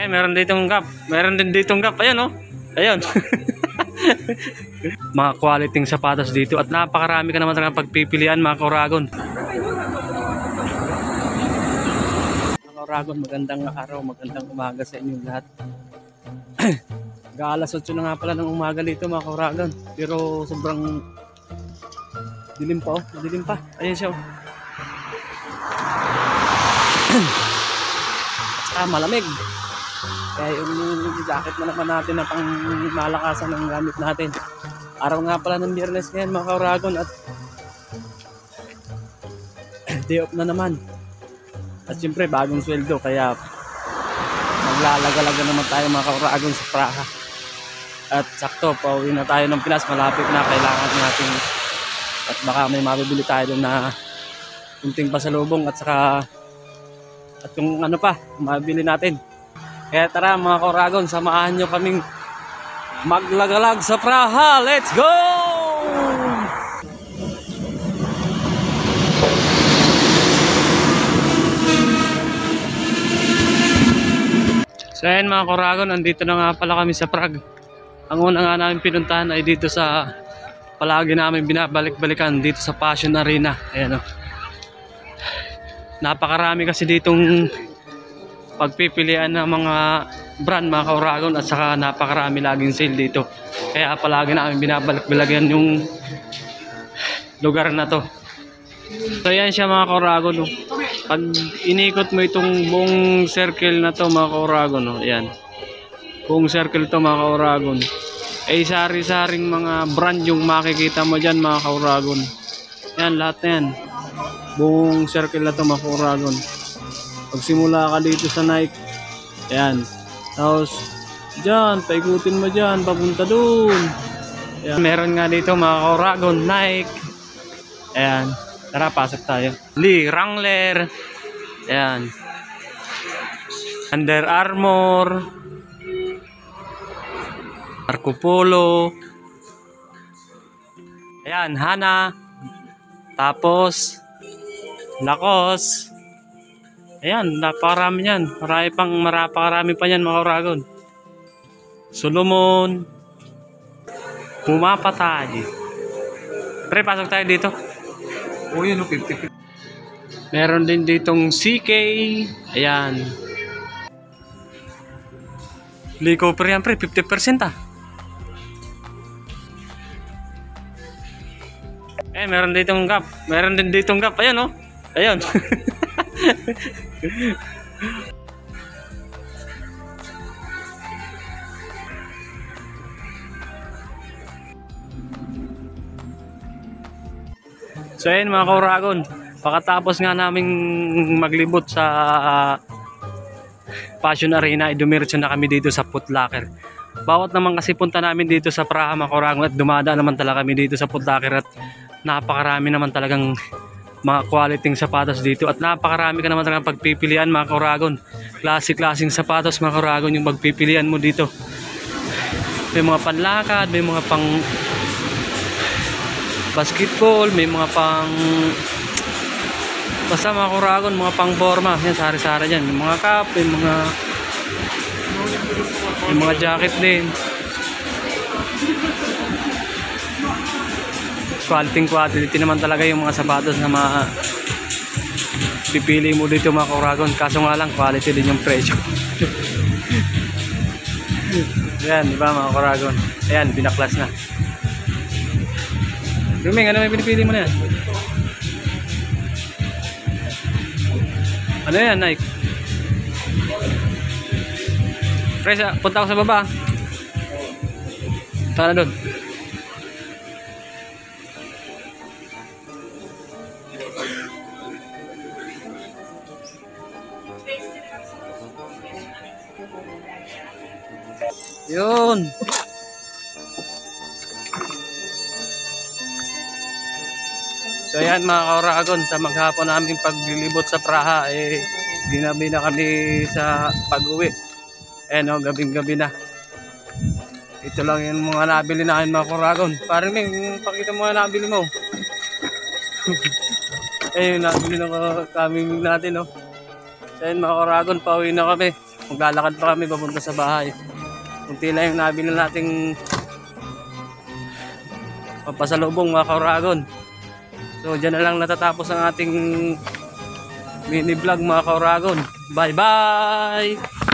Meron ditong gap. Meron din ditong gap. Ayan, oh. Ayun. Mga quality sapatos dito at napakarami ka naman talagang pagpipilian, mga kauragon. Mga kauragon, magandang araw, magandang umaga sa inyong lahat. Alas 8 na nga pala ng umaga dito, mga kauragon. Pero sobrang dilim pa, oh. Dilim pa. Ayan siya, oh. At malamig. Kaya yung jacket na naman natin na pang malakasan ng gamit natin. Araw nga pala ng Biyernes ngayon, mga kauragon, at day off na naman. At siyempre bagong sweldo, kaya maglalagalaga naman tayo, mga kauragon, sa Praha. At sakto, pauwi na tayo ng Pinas, malapit na, kailangan natin. At baka may mabibili tayo doon na kunting pasalubong at saka at kung ano pa, mabibili natin. Kaya tara, mga kauragon, samahan nyo kaming maglagalag sa Praha. Let's go! So ayan, mga kauragon, andito na nga pala kami sa Prague. Ang una nga namin pinuntahan ay dito sa palagi namin binabalik-balikan, dito sa Passion Arena. Ayan, oh. Napakarami kasi ditong pagpipilian ng mga brand, mga kauragon, at saka napakarami laging sale dito. Kaya palagi namin binabalik-balikan yung lugar na to. So yan siya, mga kauragon, oh. Pag inikot mo itong buong circle na to, mga kauragon, oh, yan. Buong circle to, mga kauragon, ay sari-saring mga brand yung makikita mo dyan, mga kauragon. Yan, lahat na yan. Buong circle na to, mga kauragon. Pagsimula ka dito sa Nike, ayan, tapos dyan, paikutin mo dyan, papunta dun. Ayan. Meron nga dito, mga kauragon, Nike. Ayan, tara, pasok tayo. Lee, Wrangler. Ayan, Under Armour, Marco Polo. Ayan, Hana. Tapos Lacoste. Ayan, napakarami yan. Marami pa yan, mga kauragon. Solomon. Pumapatay. Pre, pasok tayo dito. Oh, yun, 50. Meron din ditong CK. Ayan. Lee Cooper yan, pre. 50% ah. Meron ditong gap. Meron din ditong gap. Ayan, oh. Ayan. So ayun, mga kauragon, pagkatapos nga naming maglibot sa Passion Arena, dumiretso na kami dito sa Foot Locker. Bawat naman kasi punta namin dito sa Praha, mga kauragon, at dumadaan naman talaga kami dito sa Foot Locker, at napakarami naman talagang mga quality sapatos dito, at napakarami ka naman talagang pagpipilian, mga kauragon. Klaseng sapatos, mga kauragon, yung pagpipilian mo dito. May mga panlakad, may mga pang basketball, may mga pang basta, mga kauragon, mga pang forma. Yan, sari-sari dyan. May mga cap, may mga jacket din. Quality naman talaga yung mga sapatos na pipili mo dito, mga kauragon. Kaso nga lang, quality din yung presyo. Ayan, diba, mga kauragon? Ayan, binaklas na. Ruming, ano may pinipili mo na yan? Ano yan, Nike? Presa, punta ako sa baba. Tara doon. Yun. So ayan, mga kauragon, sa maghapon namin paglilibot sa Praha, ginabi na kami sa pag-uwi. Ayan, oh, gabing-gabi na. Ito lang yung mga nabili namin, mga kauragon. Parang may pakita mo na nabili mo. Ayun, nabili na kami natin, oh. So ayan, mga kauragon, pauwi na kami. Maglalakad pa kami papunta sa bahay. Kunti lang yung nabili nating papasalubong mga kauragon. So dyan na lang natatapos ang ating mini vlog mga kauragon. Bye bye!